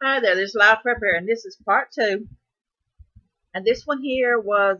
Hi there, this is Live Prep here, and this is part two. And this one here was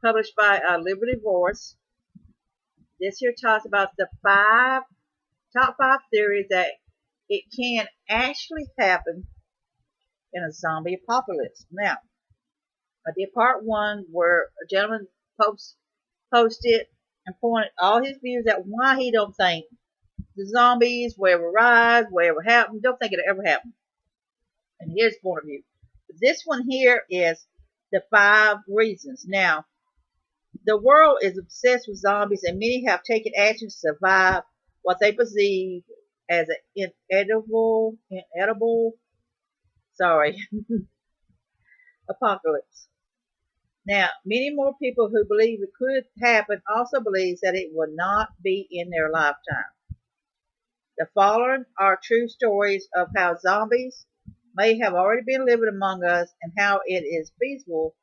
published by Liberty Voice. This here talks about the top five theories that it can actually happen in a zombie apocalypse. Now, I did part one where a gentleman posted and pointed all his views at why he don't think the zombies will ever rise, will ever happen, don't think it'll ever happen. And here's his point of view. This one here is the five reasons. Now, the world is obsessed with zombies, and many have taken action to survive what they perceive as an sorry, apocalypse. Now, many more people who believe it could happen also believe that it will not be in their lifetime. The following are true stories of how zombies may have already been living among us and how it is feasible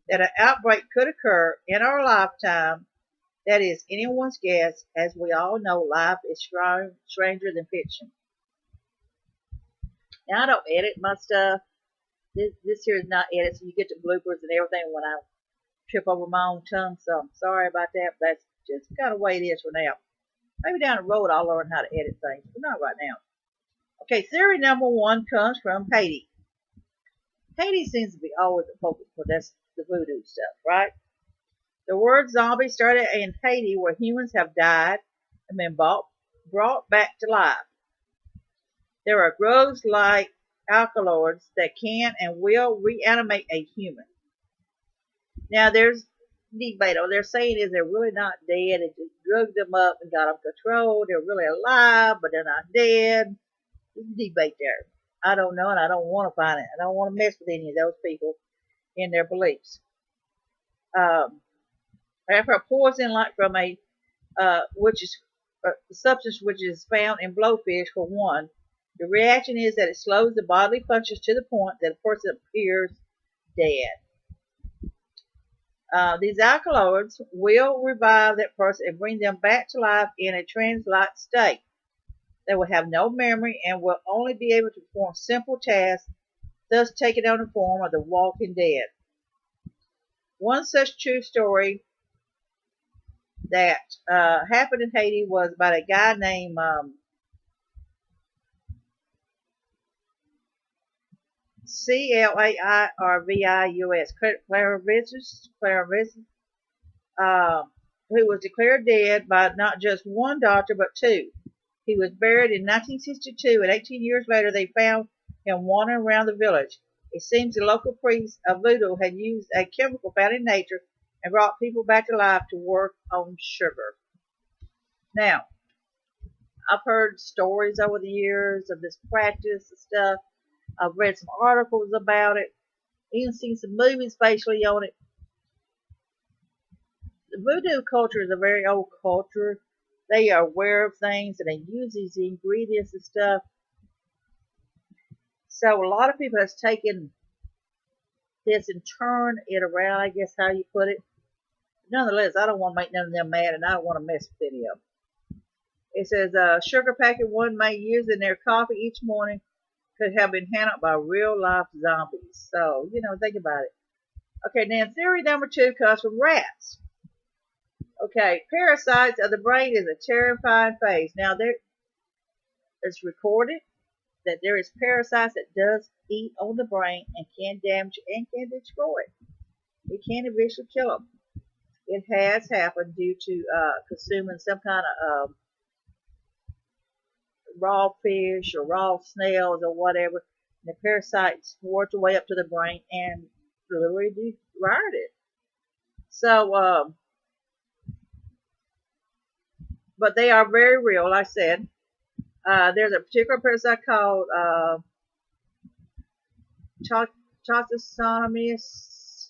that an outbreak could occur in our lifetime. That is anyone's guess. As we all know, life is stranger than fiction. Now, I don't edit my stuff. This here is not edited, so you get the bloopers and everything when I trip over my own tongue. So I'm sorry about that. But that's just kind of the way it is for now. Maybe down the road I'll learn how to edit things, but not right now. Okay, theory number one comes from Haiti. Haiti seems to be always the focus for this, the voodoo stuff, right? The word zombie started in Haiti, where humans have died and been brought back to life. There are drugs like alkaloids that can and will reanimate a human. Now, there's debate. What they're saying is they're really not dead. It just drugged them up and got them controlled. They're really alive, but they're not dead. There's debate there. I don't know, and I don't want to find it. I don't want to mess with any of those people in their beliefs. Um, After a poison like from a which is a substance which is found in blowfish for one, the reaction is that it slows the bodily functions to the point that a person appears dead. These alkaloids will revive that person and bring them back to life in a trance-like state. They will have no memory and will only be able to perform simple tasks, thus taking on the form of the walking dead. One such true story that happened in Haiti was about a guy named Clairvius, who was declared dead by not just one doctor but two. He was buried in 1962, and 18 years later they found him wandering around the village. It seems the local priest of voodoo had used a chemical found in nature and brought people back to life to work on sugar. Now, I've heard stories over the years of this practice and stuff. I've read some articles about it, even seen some movies basically on it. The voodoo culture is a very old culture. They are aware of things and they use these ingredients and stuff. So a lot of people has taken this and turned it around, I guess how you put it. Nonetheless, I don't want to make none of them mad and I don't want to mess with any of them. It says sugar packet one may use in their coffee each morning could have been handled by real life zombies. So, think about it. Okay, now theory number two comes from rats. Okay, parasites of the brain is a terrifying phase. Now, it's recorded that there is parasites that does eat on the brain and can damage and can destroy it. It can eventually kill them. It has happened due to consuming some kind of raw fish or raw snails or whatever. And the parasites worked their way up to the brain and literally devoured it. So, but they are very real, like I said. There's a particular parasite called Toxoplasmosa,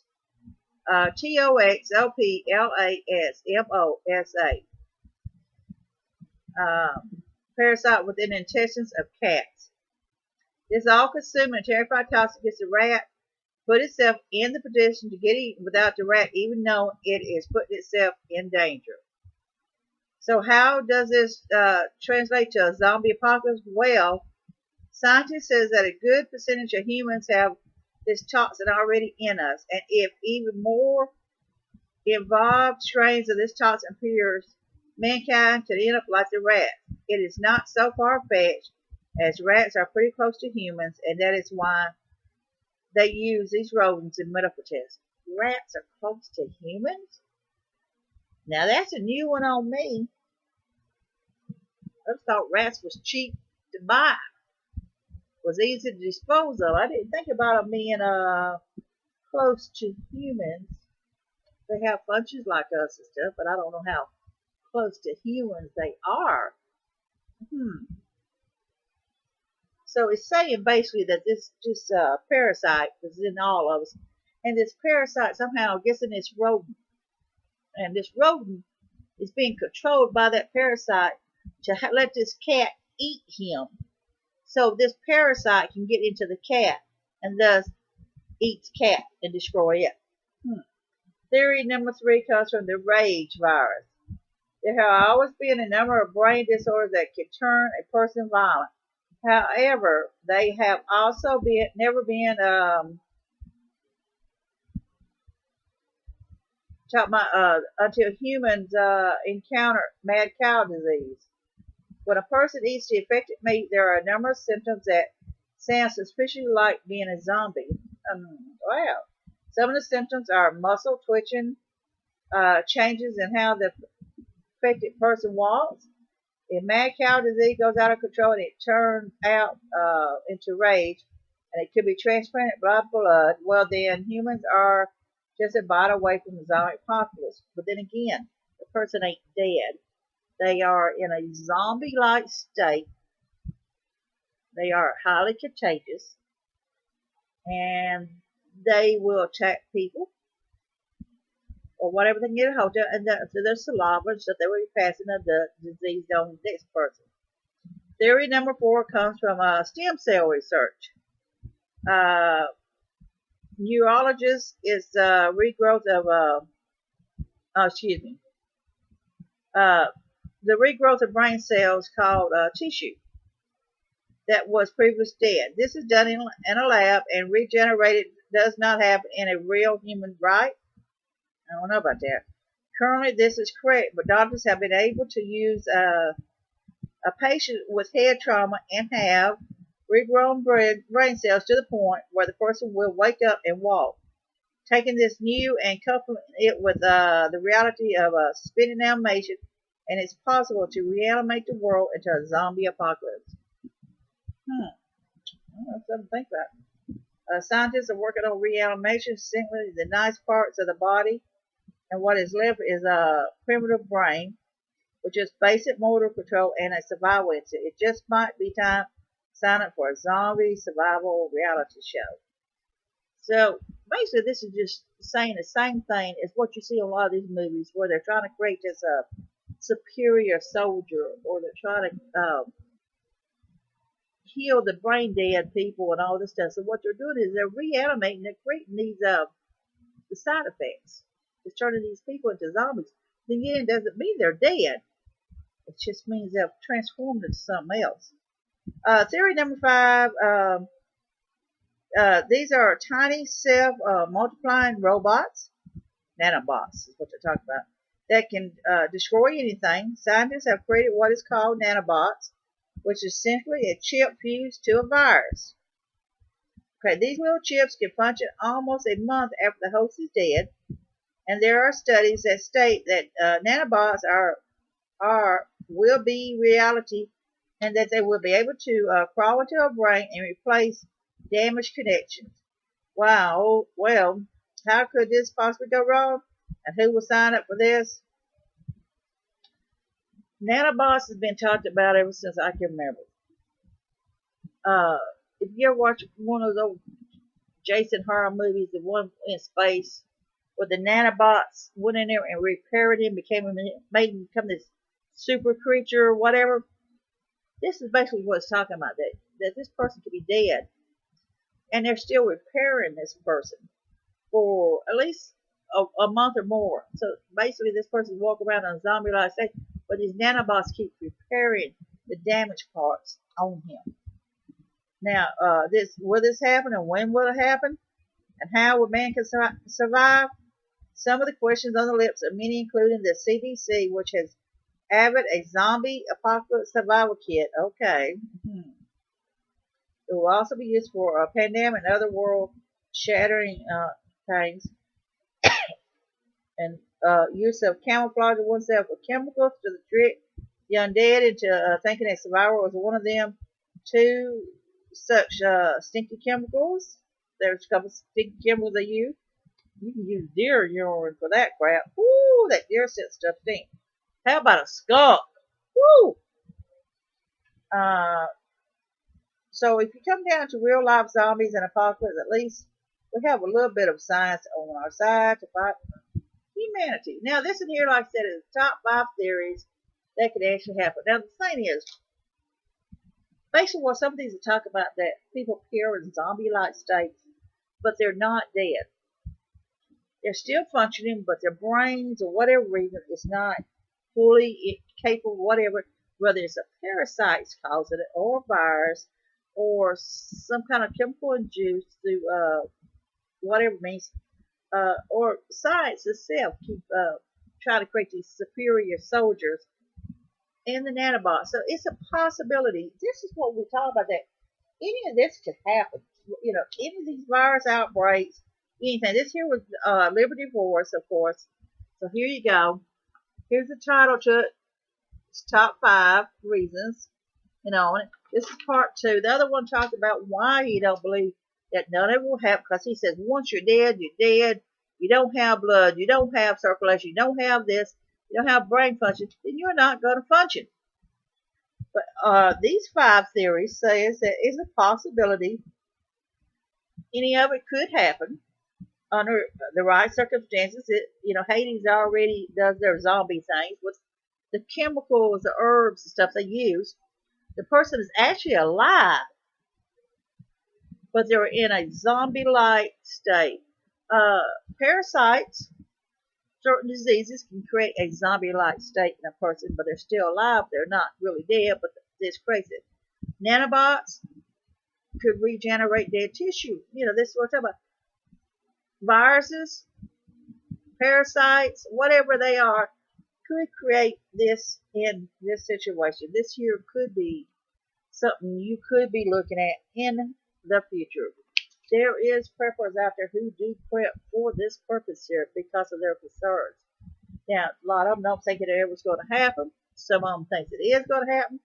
Toxoplasmosa, parasite within the intestines of cats. This all-consuming and terrifying toxin gets the rat put itself in the position to get eaten without the rat even knowing it is putting itself in danger. So how does this translate to a zombie apocalypse? Well, Scientists says that a good percentage of humans have this toxin already in us, and if even more evolved strains of this toxin appears, mankind could end up like the rats. It is not so far-fetched, as rats are pretty close to humans, and that is why they use these rodents in medical tests. Rats are close to humans? Now that's a new one on me. I just thought rats was cheap to buy, was easy to dispose of. I didn't think about them being close to humans. They have functions like us and stuff, but I don't know how close to humans they are. So it's saying basically that this parasite is in all of us, and this parasite somehow gets in this rodent, and this rodent is being controlled by that parasite to let this cat eat him. So this parasite can get into the cat and thus eats cat and destroy it. Theory number 3 comes from the rage virus. There have always been a number of brain disorders that can turn a person violent. However, they have also never been until humans encounter mad cow disease. When a person eats the affected meat, there are a number of symptoms that sound suspiciously like being a zombie. Wow. Some of the symptoms are muscle twitching, changes in how the affected person walks. If mad cow disease goes out of control and it turns out into rage, and it could be transplanted blood, well then humans are just a bite away from the zombie apocalypse. But then again, the person ain't dead. They are in a zombie-like state. They are highly contagious, and they will attack people or whatever they can get a hold of, and through their saliva, so they will be passing the disease on to the next person. Theory number 4 comes from stem cell research. Neurologist is regrowth of, the regrowth of brain cells called tissue that was previously dead. This is done in a lab, and regenerated does not happen in a real human, right? I don't know about that. Currently, this is correct, but doctors have been able to use a patient with head trauma and have regrown brain cells to the point where the person will wake up and walk. Taking this new and coupling it with the reality of a spinning animation, and it's possible to reanimate the world into a zombie apocalypse. That's something to think about. Scientists are working on reanimation, simply the nice parts of the body, and what is left is a primitive brain, which is basic motor control and a survival instinct. It just might be time to sign up for a zombie survival reality show. So basically, this is just saying the same thing as what you see in a lot of these movies, where they're trying to create this superior soldier, or they're trying to heal the brain dead people and all this stuff. So what they're doing is they're reanimating, they're creating these the side effects. It's turning these people into zombies. Again, doesn't mean they're dead. It just means they've transformed into something else. Theory number 5. These are tiny self-multiplying robots, nanobots is what they're talking about, that can destroy anything. Scientists have created what is called nanobots, which is simply a chip fused to a virus. Okay, these little chips can function almost a month after the host is dead, and there are studies that state that nanobots will be reality, and that they will be able to crawl into a brain and replace damaged connections. Wow, well, how could this possibly go wrong? And who will sign up for this? Nanobots has been talked about ever since I can remember. If you ever watch one of those old Jason horror movies, the one in space, where the nanobots went in there and repaired him, made him become this super creature or whatever. This is basically what it's talking about, that this person could be dead, and they're still repairing this person for at least a month or more. So basically, this person walk around in a zombie-like state, but these nanobots keep repairing the damaged parts on him. Now, will this happen, and when will it happen, and how will man can survive? Some of the questions on the lips of many, including the CDC, which has added a zombie apocalypse survival kit. Okay. It will also be used for a pandemic and other world-shattering things, and use of camouflage oneself with chemicals to trick the undead into thinking that survival was one of them. Two such stinky chemicals. There's a couple stinky chemicals they use. You can use deer urine for that crap. Woo, that deer scent stuff stinks. How about a skunk? Woo! Uh, so if you come down to real life zombies and apocalypse, at least we have a little bit of science on our side to fight humanity. Now, this in here, like I said, is the top 5 theories that could actually happen. Now, the thing is, basically what some of these are talking about, that people appear in zombie-like states, but they're not dead. They're still functioning, but their brains, or whatever reason, is not fully capable, whatever, whether it's a parasite causing it, or a virus, or some kind of chemical induced through whatever means, or science itself keep trying to create these superior soldiers in the nanobots. So it's a possibility. This is what we talk about, that any of this could happen. You know, any of these virus outbreaks, anything. This here was Liberty Force, of course. So here you go. Here's the title to it. It's top 5 reasons. This is part 2. The other one talked about why he don't believe that none of it will happen, because he says once you're dead, you're dead. You don't have blood, you don't have circulation, you don't have this, you don't have brain function, then you're not going to function. But these 5 theories says there is a possibility any of it could happen under the right circumstances. Hades already does their zombie things with the chemicals, the herbs, and stuff they use. The person is actually alive, but they're in a zombie-like state. Parasites, certain diseases can create a zombie-like state in a person, but they're still alive. They're not really dead, but this creates it. Nanobots could regenerate dead tissue. This is what I'm talking about. Viruses, parasites, whatever they are, could create this in this situation. This here could be something you could be looking at in the future. There is preppers out there who do prep for this purpose here because of their concerns. Now, a lot of them don't think it ever was going to happen. Some of them think it is going to happen.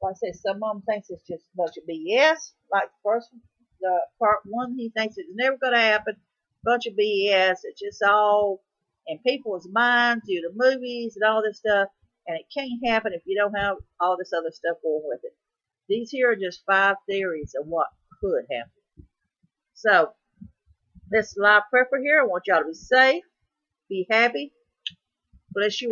Like I said, some of them think it's just a bunch of BS. Like the part 1, he thinks it's never going to happen. Bunch of BS. It's just all in people's minds due to movies and all this stuff. And it can't happen if you don't have all this other stuff going with it. These here are just 5 theories of what could happen. So, this live prepper here, I want y'all to be safe, be happy, bless you.